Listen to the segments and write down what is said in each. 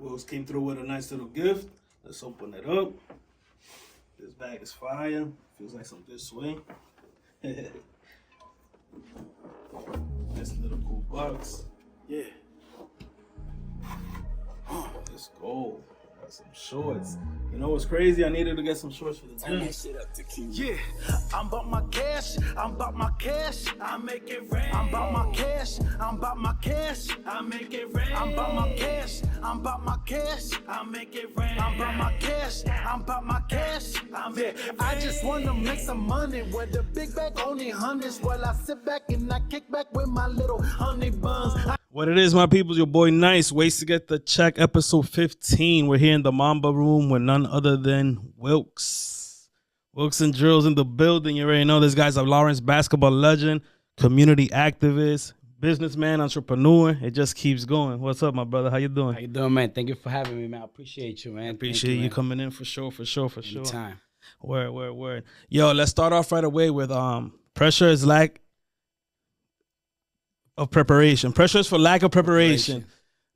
Wills came through with a nice little gift. Let's open it up. This bag is fire. Feels like some good swing. Nice little cool box. Yeah. Let's go. Got some shorts. You know what's crazy? I needed to get some shorts for the gym. Yeah, I'm about my cash, I'm about my cash, I make it rain. I'm about my cash, I'm about my cash, I make it rain. I'm about my cash, I'm about my cash, I make it rain. I'm about my cash, I'm about my cash, I make it rain. I just wanna make some money with the big bag only hundreds while I sit back and I kick back with my little honey buns. What it is, my people, your boy Nice. Ways to get the check, episode 15. We're here in the Mamba room with none other than Wilkes. Wilkes and Drills in the building. You already know this guy's a Lawrence basketball legend, community activist, businessman, entrepreneur. It just keeps going. What's up, my brother? How you doing? How you doing, man? Thank you for having me, man. I appreciate you, man. Appreciate you man. coming in for sure. Anytime. Word. Yo, let's start off right away with pressure is lack of preparation. Pressure is for lack of preparation.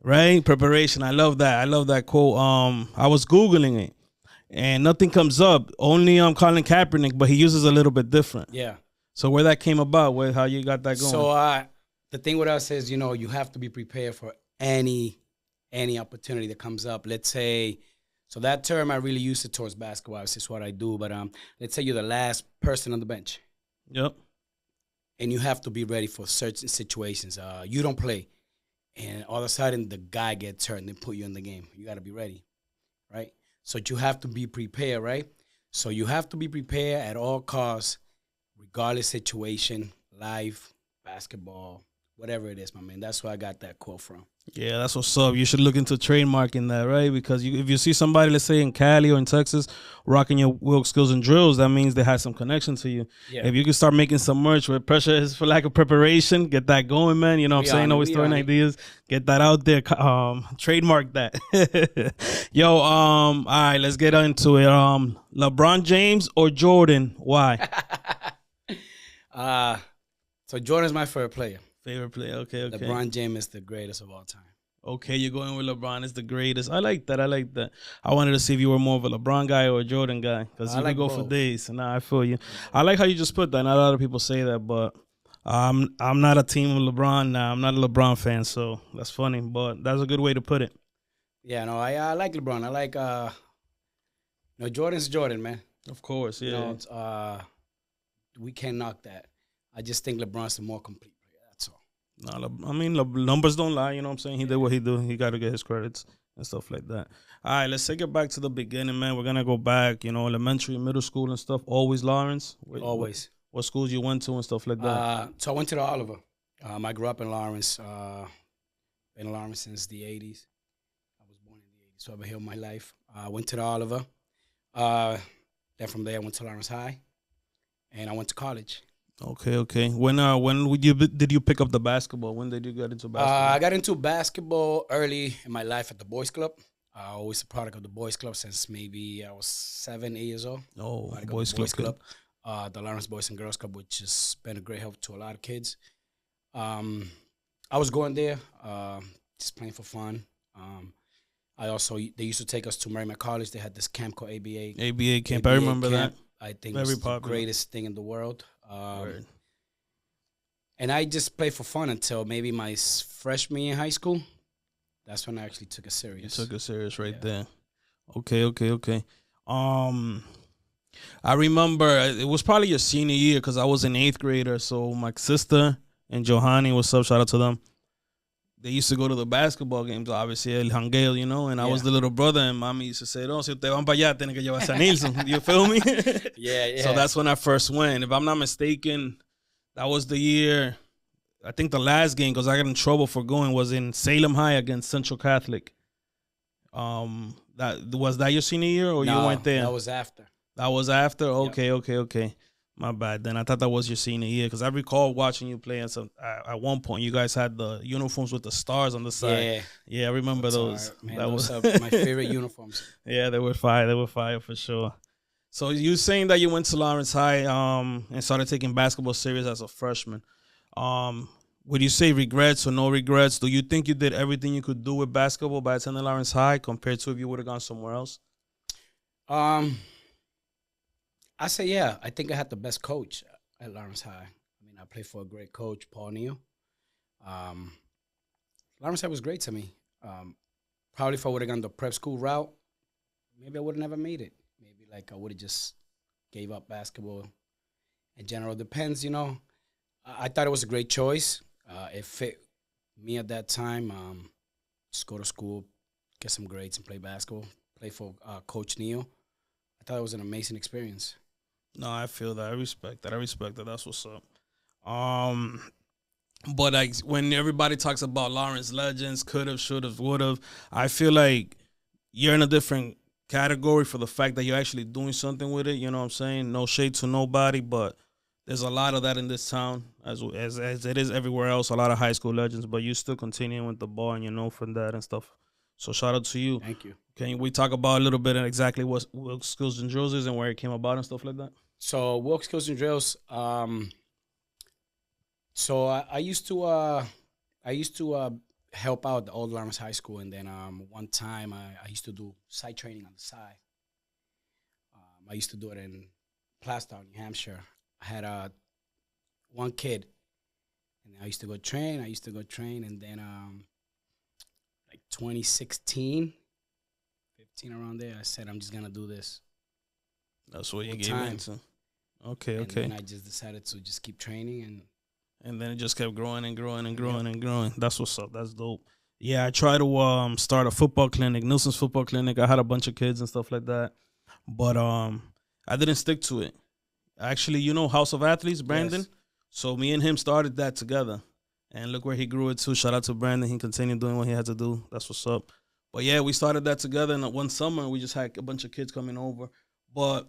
Right? Preparation. I love that. I love that quote. I was Googling it and nothing comes up. Only Colin Kaepernick, but he uses a little bit different. Yeah. So where that came about, how you got that going? So the thing with us is, you have to be prepared for any opportunity that comes up. Let's say, so that term I really use it towards basketball. This is what I do. But let's say you're the last person on the bench. Yep. And you have to be ready for certain situations. You don't play, and all of a sudden the guy gets hurt and they put you in the game. You got to be ready, right? So you have to be prepared, right? So you have to be prepared at all costs, regardless situation, life, basketball, whatever it is, my man. That's where I got that quote from. Yeah, that's what's up. You should look into trademarking that, right? Because if you see somebody, let's say in Cali or in Texas, rocking your Wilk Skills and Drills, that means they had some connection to you. Yeah. If you can start making some merch where pressure is for lack of preparation, get that going, man. You know what I'm saying? Always throwing ideas. Get that out there. Trademark that. Yo, all right, let's get into it. LeBron James or Jordan? Why? So Jordan's my favorite player. Favorite player, okay. LeBron James is the greatest of all time. Okay, you're going with LeBron is the greatest. I like that. I wanted to see if you were more of a LeBron guy or a Jordan guy, because you could go for days. Nah, I feel you. I like how you just put that. Not a lot of people say that, but I'm not a team of LeBron. Nah, I'm not a LeBron fan, so that's funny. But that's a good way to put it. Yeah, no, I like LeBron. I like Jordan's Jordan, man. Of course, yeah. We can't knock that. I just think LeBron's the more complete. No, I mean, numbers don't lie. You know what I'm saying? He did what he did. He got to get his credits and stuff like that. All right, let's take it back to the beginning, man. We're going to go back, elementary, middle school and stuff. Always Lawrence? Always. What schools you went to and stuff like that? So I went to the Oliver. I grew up in Lawrence. Been in Lawrence since the 80s. I was born in the 80s, so I've been here my life. I went to the Oliver. Then from there, I went to Lawrence High. And I went to college. Okay. When did you pick up the basketball? When did you get into basketball? I got into basketball early in my life at the Boys Club. Always a product of the Boys Club since maybe I was 7, 8 years old. Oh, Boys Club. The Lawrence Boys and Girls Club, which has been a great help to a lot of kids. I was going there, just playing for fun. They used to take us to Merrimack College. They had this camp called ABA. ABA camp. I remember camp. That. I think it's the greatest thing in the world. And I just played for fun until maybe my freshman year in high school. That's when I actually took it serious. You took it serious there. Okay. I remember it was probably your senior year because I was an 8th grader. So my sister and Johanny, what's up? Shout out to them. They used to go to the basketball games, obviously, el jangueo, and I was the little brother, and mommy used to say, no, si usted van para allá, tiene que llevarse a Nilson. You feel me? Yeah. So that's when I first went. If I'm not mistaken, that was the year, I think the last game, because I got in trouble for going, was in Salem High against Central Catholic. Was that your senior year, or you went there? That was after. That was after? Yep. Okay. My bad. Then I thought that was your senior year because I recall watching you play. At one point, you guys had the uniforms with the stars on the side. Yeah, I remember those. Man, those are my favorite uniforms. Yeah, they were fire. They were fire for sure. So you saying that you went to Lawrence High and started taking basketball serious as a freshman. would you say regrets or no regrets? Do you think you did everything you could do with basketball by attending Lawrence High compared to if you would have gone somewhere else? I say yeah. I think I had the best coach at Lawrence High. I mean, I played for a great coach, Paul Neal. Lawrence High was great to me. Probably if I would have gone the prep school route, maybe I would have never made it. Maybe like I would have just gave up basketball. In general, depends. I thought it was a great choice. It fit me at that time. Just go to school, get some grades, and play basketball. Play for Coach Neal. I thought it was an amazing experience. No, I feel that. I respect that. That's what's up. But like when everybody talks about Lawrence legends, could have, should have, would have, I feel like you're in a different category for the fact that you're actually doing something with it. You know what I'm saying? No shade to nobody, but there's a lot of that in this town, as it is everywhere else. A lot of high school legends, but you still continuing with the ball, and from that and stuff. So shout out to you. Thank you. Can we talk about a little bit of exactly what Wilkins Skills and Drills is and where it came about and stuff like that? So Wilkins Skills and Drills. So I used to help out the old Lawrence High School, and then one time I used to do site training on the side. I used to do it in Plastown, New Hampshire. I had one kid, and I used to go train, and then like 2016, 15 around there, I said, I'm just going to do this. That's what you gave into. Okay. And then I just decided to just keep training, and then it just kept growing and growing and growing and growing. That's what's up. That's dope. Yeah, I tried to start a football clinic, Nilson's football clinic. I had a bunch of kids and stuff like that, but I didn't stick to it. Actually, House of Athletes, Brandon. Yes. So me and him started that together, and look where he grew it to. Shout out to Brandon. He continued doing what he had to do. That's what's up. But yeah, we started that together, and one summer we just had a bunch of kids coming over. But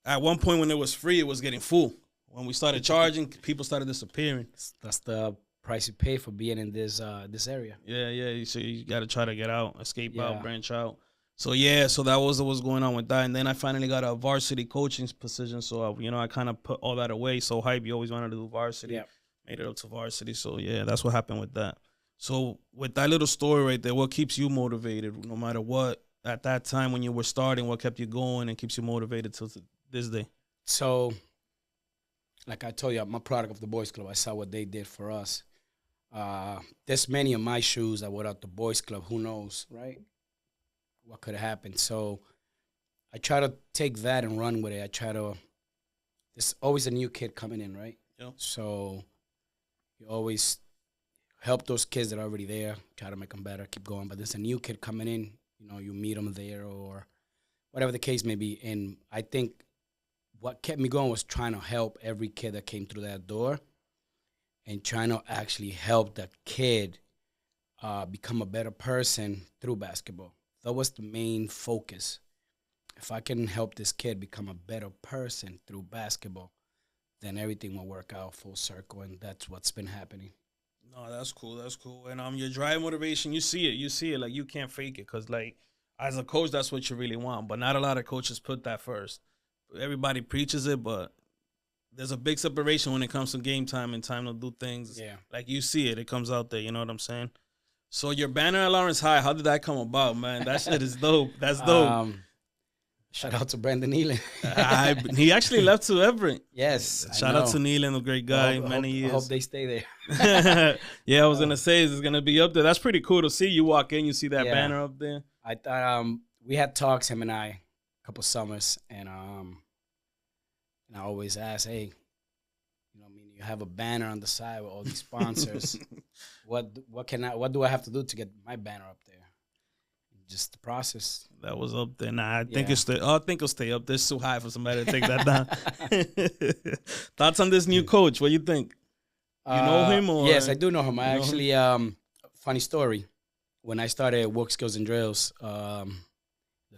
at one point when it was free, it was getting full. When we started charging, people started disappearing. That's the price you pay for being in this area. Yeah. So you got to try to get out, escape out, branch out. So that was what was going on with that. And then I finally got a varsity coaching position. So, I kind of put all that away. So hype, you always wanted to do varsity. Yeah. Made it up to varsity. So, yeah, that's what happened with that. So with that little story right there, what keeps you motivated no matter what at that time when you were starting, what kept you going and keeps you motivated till this day? So, like I told you, I'm a product of the Boys Club. I saw what they did for us. There's many of my shoes that were at the Boys Club. Who knows, right? What could have happened. So I try to take that and run with it. There's always a new kid coming in, right? Yeah. So you always help those kids that are already there, try to make them better, keep going. But there's a new kid coming in, you meet them there or whatever the case may be. And I think what kept me going was trying to help every kid that came through that door and trying to actually help the kid become a better person through basketball. That was the main focus. If I can help this kid become a better person through basketball, then everything will work out full circle, and that's what's been happening. No, that's cool. And your drive motivation, you see it. Like, you can't fake it because, like, as a coach, that's what you really want. But not a lot of coaches put that first. Everybody preaches it, but there's a big separation when it comes to game time and time to do things. Yeah. Like, you see it. It comes out there. You know what I'm saying? So your banner at Lawrence High, how did that come about, man? That shit is dope. That's dope. Shout out to Brandon Nealon. He actually left to Everett. Yes. Shout out to Nealon, a great guy, many years. I hope they stay there. Yeah, I was going to say, it's going to be up there. That's pretty cool to see. You walk in, you see that banner up there. I thought we had talks, him and I, a couple summers, and I always ask, hey, you have a banner on the side with all these sponsors. What do I have to do to get my banner up there? Just the process. That was up there. Nah, I think it'll stay up there. It's too high for somebody to take that down. Thoughts on this new coach? What do you think? You know him? Or? Yes, I do know him. I actually, funny story. When I started Wilkins Skills and Drills, the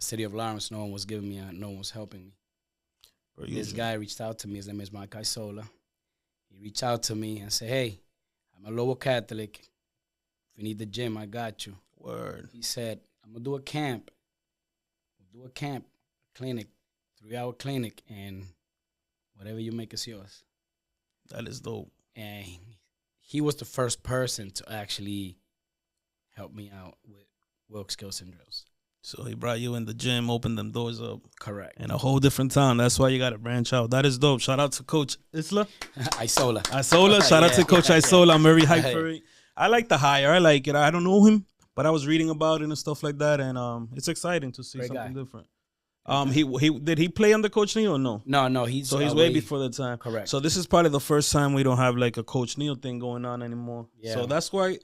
city of Lawrence, no one was helping me. This guy reached out to me. His name is Mike Isola. He reached out to me and said, hey, I'm a Lower Catholic. If you need the gym, I got you. Word. He said, I'm going to do a camp. Clinic, 3-hour clinic, and whatever you make is yours. That is dope. And he was the first person to actually help me out with Wilk Skills and Drills. So he brought you in the gym, opened them doors up. Correct. In a whole different town. That's why you got to branch out. That is dope. Shout out to Coach Isla. Isola. Shout out to Coach Isola. I'm very hyped for it. I like the hire. I like it. I don't know him, but I was reading about it and stuff like that, and it's exciting to see something different. Did he play under Coach Neal or no? No. He's way before the time. Correct. So this is probably the first time we don't have like a Coach Neal thing going on anymore. Yeah. So that's why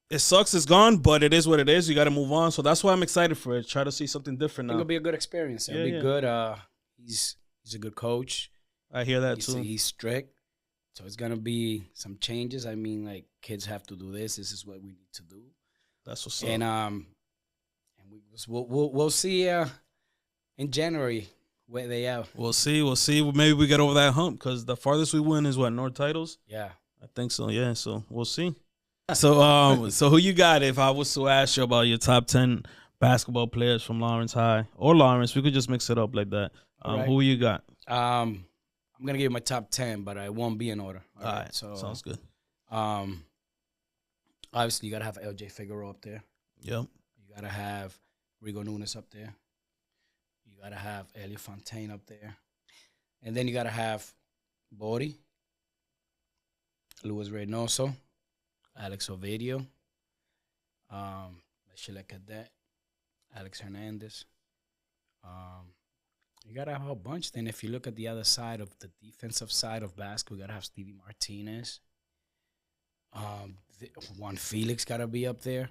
it sucks. It's gone, but it is what it is. You got to move on. So that's why I'm excited for it. Try to see something different now. It'll be a good experience. It'll be good. He's a good coach. I hear that too. He's strict. So it's gonna be some changes. I mean, like kids have to do this. This is what we need to do. That's what's up. And we'll see in January where they are. We'll see. Maybe we get over that hump because the farthest we win is what, North titles? Yeah, I think so. Yeah, so we'll see. So who you got? If I was to ask you about your top 10 basketball players from Lawrence High or Lawrence, we could just mix it up like that. Right. Who you got? I'm gonna give you my top 10, but I won't be in order. All right. So sounds good. Obviously you gotta have LJ Figueroa up there. Yep. You gotta have Rigo Nunes up there. You gotta have Elliot Fontaine up there, and then you gotta have Bori, Luis Reynoso, Alex Ovidio, Sheila Cadet, Alex Hernandez. You gotta have a bunch. Then if you look at the other side of the defensive side of basketball, we gotta have Stevie Martinez. Juan Felix gotta be up there.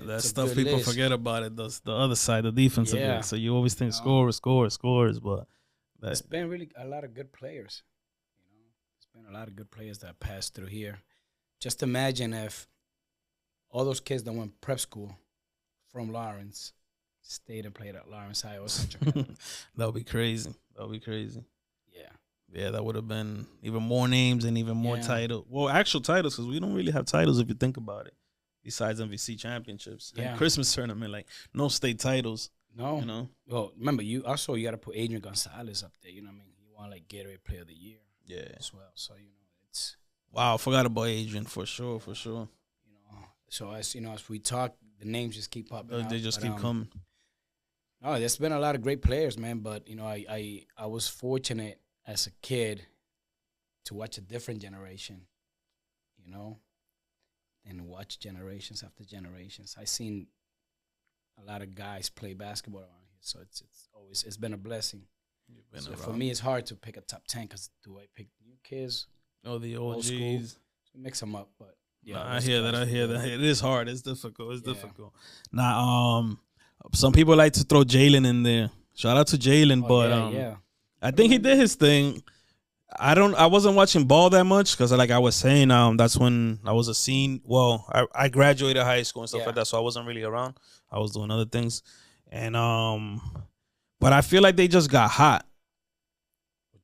That stuff people forget about it. The other side, the defensive. Yeah. So you always think scores, but it's been really a lot of good players. It's been a lot of good players that passed through here. Just imagine if all those kids that went prep school from Lawrence stayed and played at Lawrence High or Central. That would be crazy. Yeah. Yeah, that would have been even more names and even more titles. Well, actual titles, because we don't really have titles if you think about it. Besides MVC championships and Christmas tournament, like no state titles. No, Well, remember you got to put Adrian Gonzalez up there. You know what I mean? You want like Gatorade Player of the Year, as well. So it's wow. I forgot about Adrian for sure. So as we talk, the names just keep popping. They just keep coming. No, there's been a lot of great players, man. But I was fortunate as a kid to watch a different generation. And watch generations after generations. I seen a lot of guys play basketball around here, so it's been a blessing. So for me, it's hard to pick a top 10 because do I pick new kids? Oh, the OGs. So mix them up, but I hear that. It is hard. It's difficult. Difficult. Now, some people like to throw Jalen in there. Shout out to Jalen, but I think he did his thing. I wasn't watching ball that much because, like I was saying, that's when I was I graduated high school and stuff like that, so I wasn't really around. I was doing other things, and but I feel like they just got hot.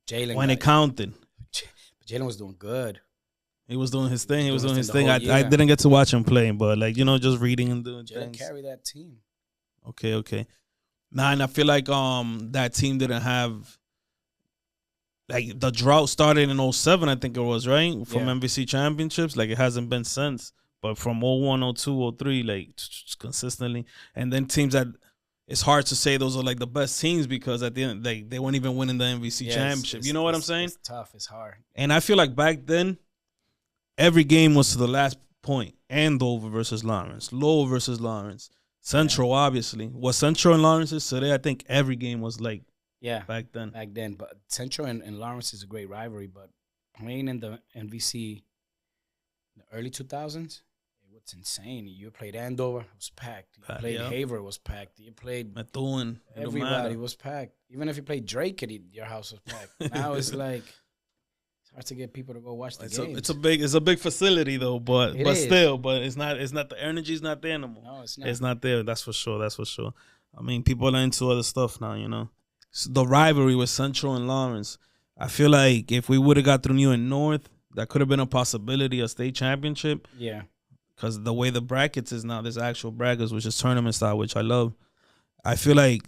Jalen when it counted. Jalen was doing good. He was doing his thing. I didn't get to watch him play, but just reading and doing things. Jalen carried that team. Okay. Nah, and I feel like that team didn't have. Like the drought started in 2007, I think it was, right? From MVC championships. Like it hasn't been since. But from 2001, 2002, 2003, like consistently. And then teams that it's hard to say those are like the best teams because at the end they weren't even winning the MVC championship. You know what I'm saying? It's tough, it's hard. And I feel like back then, every game was to the last point. Andover versus Lawrence. Lowell versus Lawrence. Central, obviously. What Central and Lawrence is today, I think every game was like back then. But Central and Lawrence is a great rivalry. But playing in the MVC in the early 2000s, it was insane. You played Andover, it was packed. You played Haver, it was packed. You played Methuen, everybody was packed. Even if you played Drake, your house was packed. Now it's like it's hard to get people to go watch the games. It's a big facility though, but it's not the energy's not there no more. No, it's not. It's not there. That's for sure. I mean, people are into other stuff now, So the rivalry with Central and Lawrence, I feel like if we would have got through New and North, that could have been a possibility, a state championship. Yeah. Because the way the brackets is now, there's actual brackets, which is tournament style, which I love. I feel like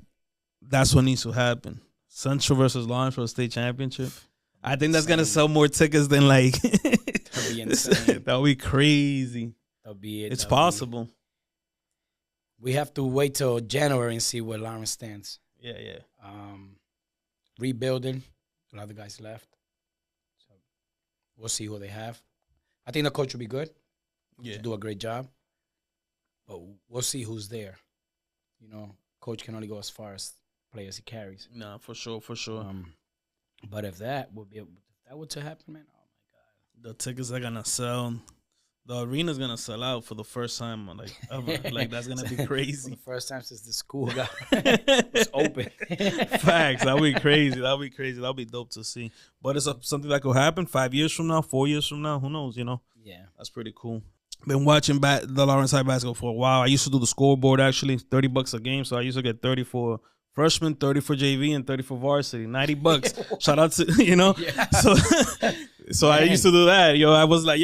that's what needs to happen. Central versus Lawrence for a state championship. I think that's gonna sell more tickets than like. That'll be insane. That'll be crazy. That'll be it. It's possible. We have to wait till January and see where Lawrence stands. Yeah. Rebuilding. A lot of the guys left. So we'll see who they have. I think the coach will be good. Yeah. Do a great job. But we'll see who's there. You know, coach can only go as far as players he carries. No, for sure. But if that were to happen, man, oh my God. The tickets are gonna sell. The arena's gonna sell out for the first time, like ever. Like that's gonna be crazy. For the first time since the school was open. Facts. That'll be crazy. That'll be dope to see. But it's something that could happen 5 years from now, 4 years from now. Who knows? You know. Yeah. That's pretty cool. Been watching the Lawrence High basketball for a while. I used to do the scoreboard actually, $30 a game. So I used to get 30 for freshman, 30 for JV, and 30 for varsity. $90. Shout out to Yeah. So I used to do that. I was like,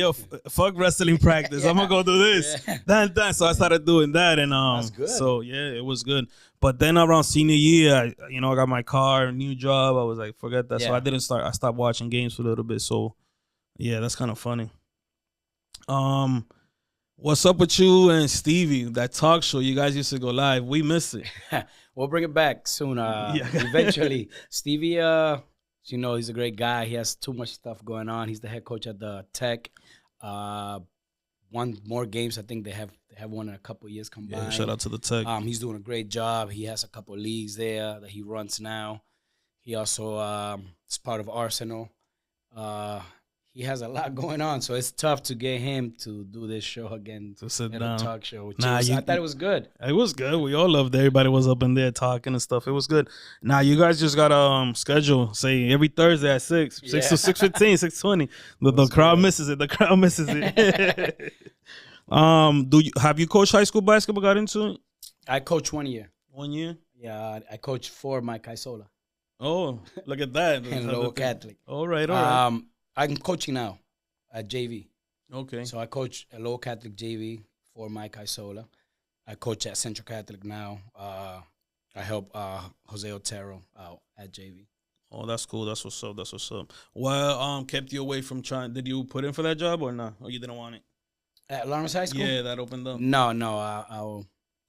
fuck wrestling practice. I'm gonna go do this. Done. So I started doing that, and That's good. So yeah, it was good. But then around senior year, I got my car, new job. I was like, forget that. So I stopped watching games for a little bit. So yeah, that's kind of funny. What's up with you and Stevie? That talk show you guys used to go live. We miss it. We'll bring it back soon. Eventually, Stevie. He's a great guy. He has too much stuff going on. He's the head coach at the Tech. One more games. I think they have one in a couple of years combined. Yeah, shout out to the Tech. He's doing a great job. He has a couple of leagues there that he runs now. He also is part of Arsenal. He has a lot going on, so it's tough to get him to do this show again. To sit down. A talk show. I thought it was good. It was good. We all loved it. Everybody was up in there talking and stuff. It was good. Now you guys just got a schedule. Say every Thursday at 6 to 6:15, 6:20. The crowd misses it. The crowd misses it. Have you coached high school basketball? Got into it? I coached 1 year. 1 year? Yeah, I coached for Mike Isola. Oh, look at that. And Lowell Catholic. All right. I'm coaching now at JV. Okay. So I coach at Lowell Catholic JV for Mike Isola. I coach at Central Catholic now. I help Jose Otero out at JV. Oh, that's cool. That's what's up. Well, kept you away from trying. Did you put in for that job or not? Or you didn't want it? At Lawrence High School? Yeah, that opened up. No,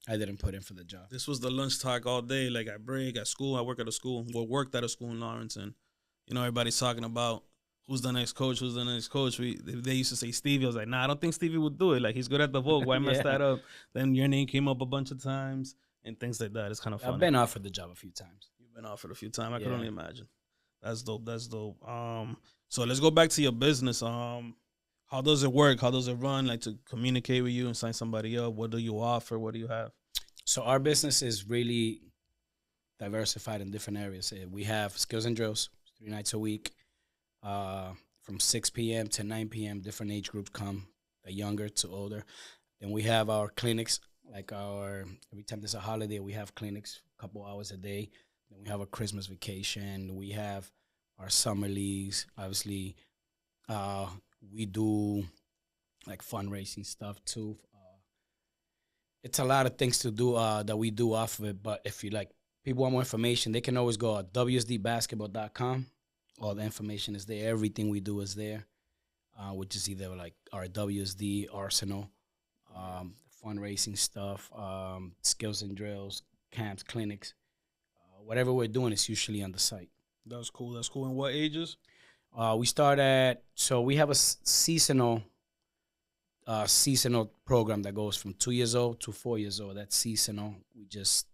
I didn't put in for the job. This was the lunch talk all day. Like at break, at school. I worked at a school in Lawrence, and everybody's talking about who's the next coach. They used to say Stevie. I was like, nah, I don't think Stevie would do it. Like he's good at the Vogue. Why mess that up? Then your name came up a bunch of times and things like that. It's kind of funny. I've been offered the job a few times. You've been offered a few times. I can only imagine. That's dope. So let's go back to your business. How does it work? How does it run? Like to communicate with you and sign somebody up. What do you offer? What do you have? So our business is really diversified in different areas. We have skills and drills 3 nights a week, from 6 p.m. to 9 p.m. Different age groups come, the younger to older. Then we have our clinics, every time there's a holiday, we have clinics, a couple hours a day. Then we have a Christmas vacation. We have our summer leagues. Obviously, we do like fundraising stuff too. It's a lot of things to do that we do off of it. But if people want more information, they can always go at wsdbasketball.com. All the information is there. Everything we do is there, which is either like our WSD Arsenal, fundraising stuff, skills and drills, camps, clinics. Whatever we're doing is usually on the site. That's cool. And what ages? We start we have a seasonal program that goes from 2 years old to 4 years old. That's seasonal. We just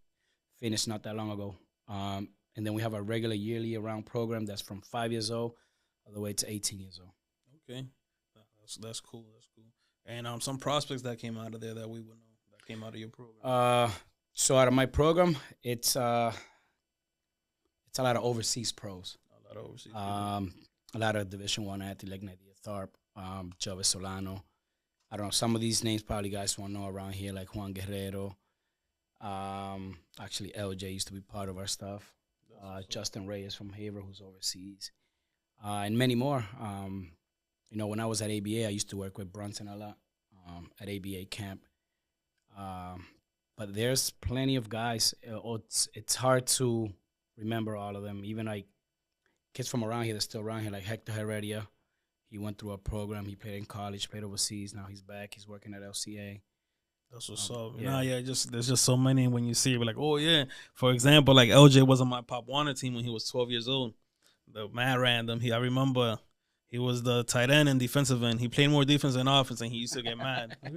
finished not that long ago. And then we have a regular yearly-round program that's from 5 years old all the way to 18 years old. Okay. That's cool. And some prospects that came out of there that we would know, that came out of your program. So out of my program, it's a lot of overseas pros. A lot of Division I athletes like Nadia Tharp, Jovis Solano. I don't know, some of these names probably guys won't know around here, like Juan Guerrero. Actually, LJ used to be part of our stuff. Justin Reyes from Haver, who's overseas. And many more. When I was at ABA, I used to work with Brunson a lot at ABA camp. But there's plenty of guys. It's hard to remember all of them. Even kids from around here that's still around here, like Hector Heredia. He went through a program. He played in college, played overseas. Now he's back. He's working at LCA. That's what's up. Yeah. There's just so many when you see it, like, oh yeah. For example, like LJ was on my Pop Warner team when he was 12 years old. The mad random. I remember he was the tight end and defensive end. He played more defense than offense, and he used to get mad. Like,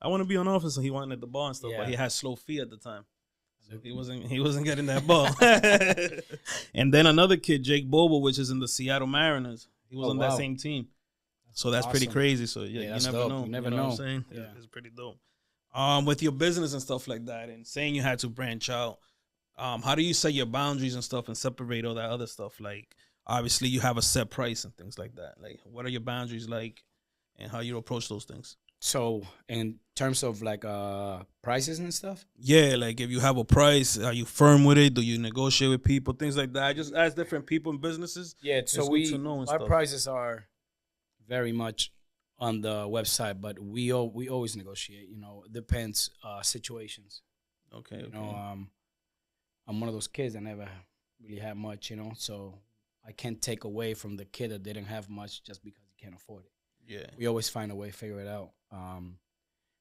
I want to be on offense, and he wanted the ball and stuff, but he had slow feet at the time. So he wasn't getting that ball. And then another kid, Jake Bobo, which is in the Seattle Mariners. He was on that same team. So that's awesome. Pretty crazy. So yeah, you never know. You never know. What I'm saying? Yeah. It's pretty dope. With your business and stuff like that, and saying you had to branch out, how do you set your boundaries and stuff and separate all that other stuff? Like, obviously you have a set price and things like that. Like, what are your boundaries like, and how you approach those things? So in terms of like prices and stuff? Yeah, like if you have a price, are you firm with it? Do you negotiate with people? Things like that. I just ask different people in businesses. Yeah, so our prices are very much on the website, but we always negotiate. You know, it depends situations. Okay. You know, I'm one of those kids that never really had much. You know, so I can't take away from the kid that didn't have much just because he can't afford it. Yeah, we always find a way to figure it out.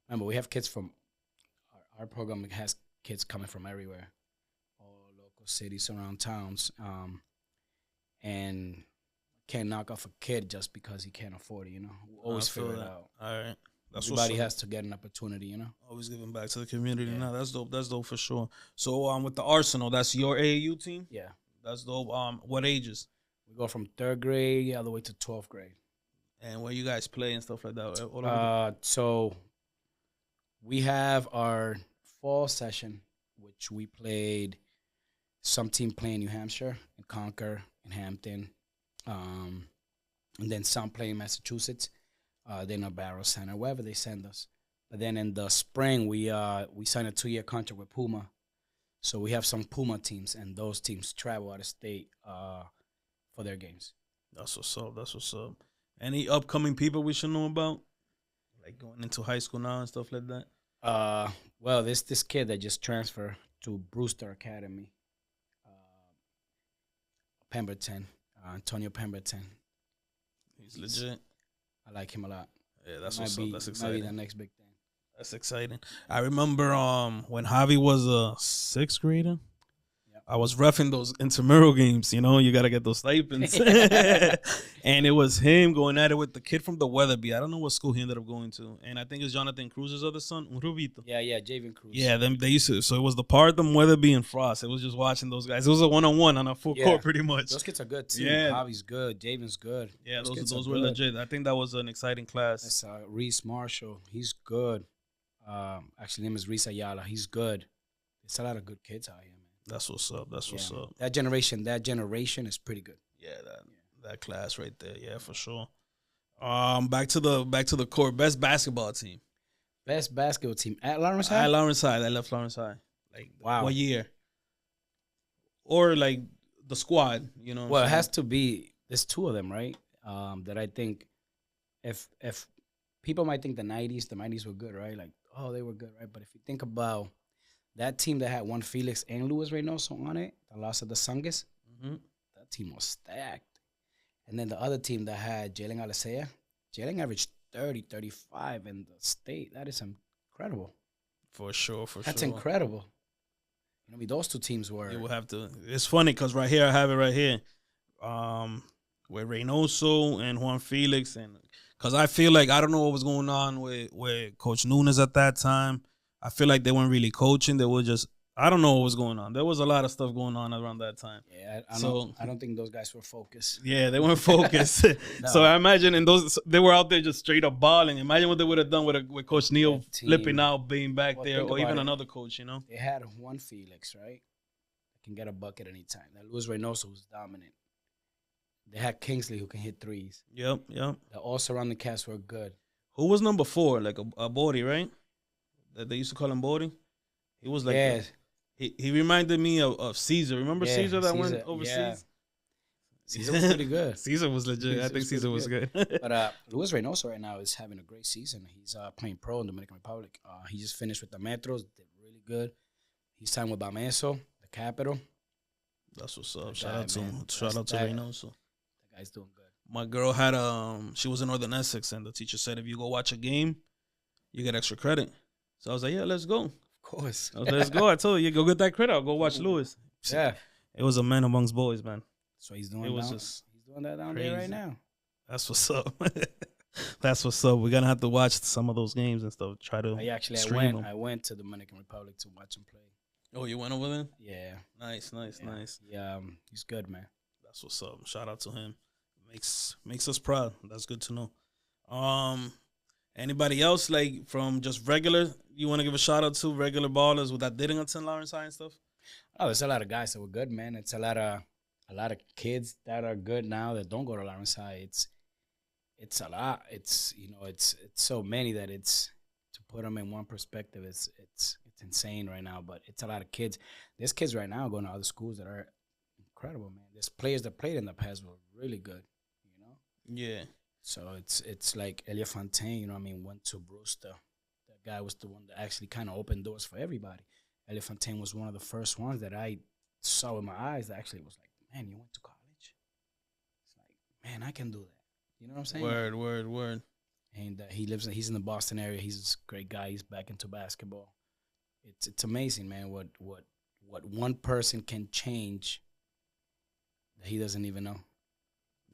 Remember, we have kids from our program has kids coming from everywhere, all local cities, around towns, and can't knock off a kid just because he can't afford it. You know, we always figure it out. All right, everybody has to get an opportunity. You know, always giving back to the community. Yeah. No, that's dope. That's dope for sure. So, with the Arsenal, that's your AAU team. Yeah, that's dope. What ages? We go from 3rd grade all the way to 12th grade. And where you guys play and stuff like that? So we have our fall session, which we played some team play in New Hampshire, in Concord, in Hampton, and then some play in Massachusetts, then a Barrow Center, wherever they send us. But then in the spring, we signed a 2-year contract with Puma. So we have some Puma teams, and those teams travel out of state for their games. That's what's up. That's what's up. Any upcoming people we should know about? Like going into high school now and stuff like that? Well, there's this kid that just transferred to Brewster Academy. Pemberton. Antonio Pemberton. He's legit. I like him a lot. Yeah, that's what's up. That's exciting. Might be the next big thing. That's exciting. I remember when Javi was a 6th grader. I was roughing those intramural games, you know. You got to get those stipends. And it was him going at it with the kid from the Weatherby. I don't know what school he ended up going to. And I think it's Jonathan Cruz's other son, Rubito. Yeah, Javen Cruz. Yeah, they used to. So it was the Partham, Weatherby, and Frost. It was just watching those guys. It was a one-on-one on a full court pretty much. Those kids are good, too. Yeah. Javi's good. Javen's good. Yeah, those were legit. I think that was an exciting class. That's Reese Marshall. He's good. Actually, name is Reese Ayala. He's good. There's a lot of good kids out here. That's what's up. That's what's up. That generation is pretty good. Yeah, that class right there. Yeah, for sure. Back to the court. Best basketball team. Best basketball team at Lawrence High. At Lawrence High. I left Lawrence High. Like, wow. What year? Or like the squad. You know. Well, it has to be. There's 2 of them, right? That I think, if people might think the '90s were good, right? Like, oh, they were good, right? But if you think about that team that had Juan Felix and Luis Reynoso on it, the loss of the Sungas, that team was stacked. And then the other team that had Jalen Alicea, Jalen averaged 30, 35 in the state. That is incredible. For sure. That's incredible. You know, I mean, those 2 teams were. You will have to. It's funny because right here, I have it right here. With Reynoso and Juan Felix. And because I feel like, I don't know what was going on with Coach Nunes at that time. I feel like they weren't really coaching. They were just, I don't know what was going on. There was a lot of stuff going on around that time. Yeah, I don't think those guys were focused. Yeah, they weren't focused. No. So I imagine they were out there just straight up balling. Imagine what they would have done with Coach Neal flipping out, being back there, or even another coach, you know? They had Juan Felix, right? That can get a bucket anytime. That Luis Reynoso was dominant. They had Kingsley who can hit threes. Yep. The all-surrounding cast were good. Who was number 4? Like a Body, right? That they used to call him Body. He was like he reminded me of Caesar. Remember Caesar that went overseas? Yeah. Caesar was pretty good. Caesar was legit. I think Caesar was good. But Luis Reynoso right now is having a great season. He's playing pro in Dominican Republic. He just finished with the Metros. Did really good. He's signed with Bameso, the Capital. That's what's up. Shout out to him. Shout out to Reynoso. That guy's doing good. My girl had she was in Northern Essex, and the teacher said if you go watch a game, you get extra credit. So I was like, yeah, let's go. Of course. I was like, let's go. I told you, go get that credit. I'll go watch Lewis. Yeah. It was a man amongst boys, man. So he's doing. He's doing that down there right now. That's what's up. That's what's up. We're gonna have to watch some of those games and stuff. Try to. I went to Dominican Republic to watch him play. Oh, you went over there? Yeah. Nice. Yeah, he's good, man. That's what's up. Shout out to him. Makes us proud. That's good to know. Anybody else like from just regular? You want to give a shout out to regular ballers that didn't attend Lawrence High and stuff? Oh, there's a lot of guys that were good, man. It's a lot of kids that are good now that don't go to Lawrence High. It's a lot. It's it's so many that it's to put them in one perspective. It's insane right now. But it's a lot of kids. There's kids right now going to other schools that are incredible, man. There's players that played in the past were really good. Yeah. So it's like Elia Fontaine. Went to Brewster. That guy was the one that actually kind of opened doors for everybody. Elia Fontaine was one of the first ones that I saw with my eyes that actually was like, man, you went to college? It's like, man, I can do that. You know what I'm saying? Word. And he's in the Boston area. He's a great guy. He's back into basketball. It's amazing, man, what one person can change that he doesn't even know.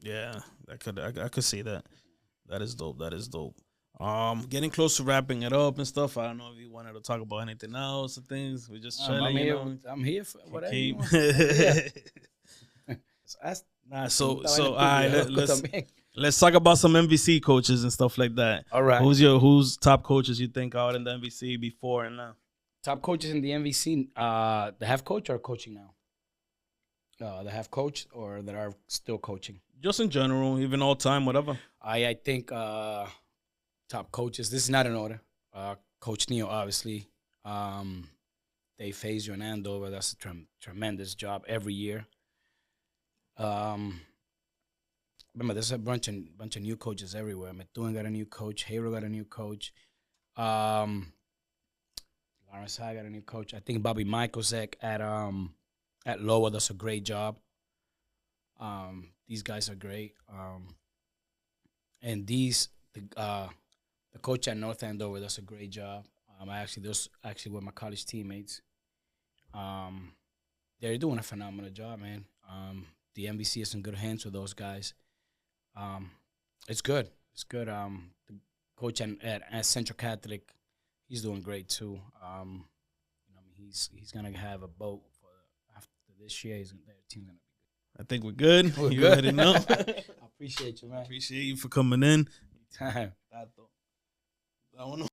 Yeah, I could see that. That is dope. Getting close to wrapping it up and stuff. I don't know if you wanted to talk about anything else or things. We're just chilling. I'm here for whatever. So all right, let's talk about some MVC coaches and stuff like that. All right. Who's top coaches you think out in the MVC before and now? Top coaches in the MVC, the head coach or coaching now? The head coach or that are still coaching? Just in general, even all time, whatever. I think top coaches. This is not in order. Coach Neal, obviously. Dave Fazier and Andover. That's a tremendous job every year. Remember, there's a bunch of new coaches everywhere. Methuen got a new coach. Hero got a new coach. Lawrence High got a new coach. I think Bobby Michaelzek at Lower does a great job. These guys are great. And the coach at North Andover does a great job. Those were my college teammates. They're doing a phenomenal job, man. The MVC is in good hands with those guys. It's good. The coach at Central Catholic, he's doing great too. He's gonna have a boat for after this year. Their team's gonna be good. I think we're good. We're you good. already know. I appreciate you, man. Appreciate you for coming in. Time. I don't know.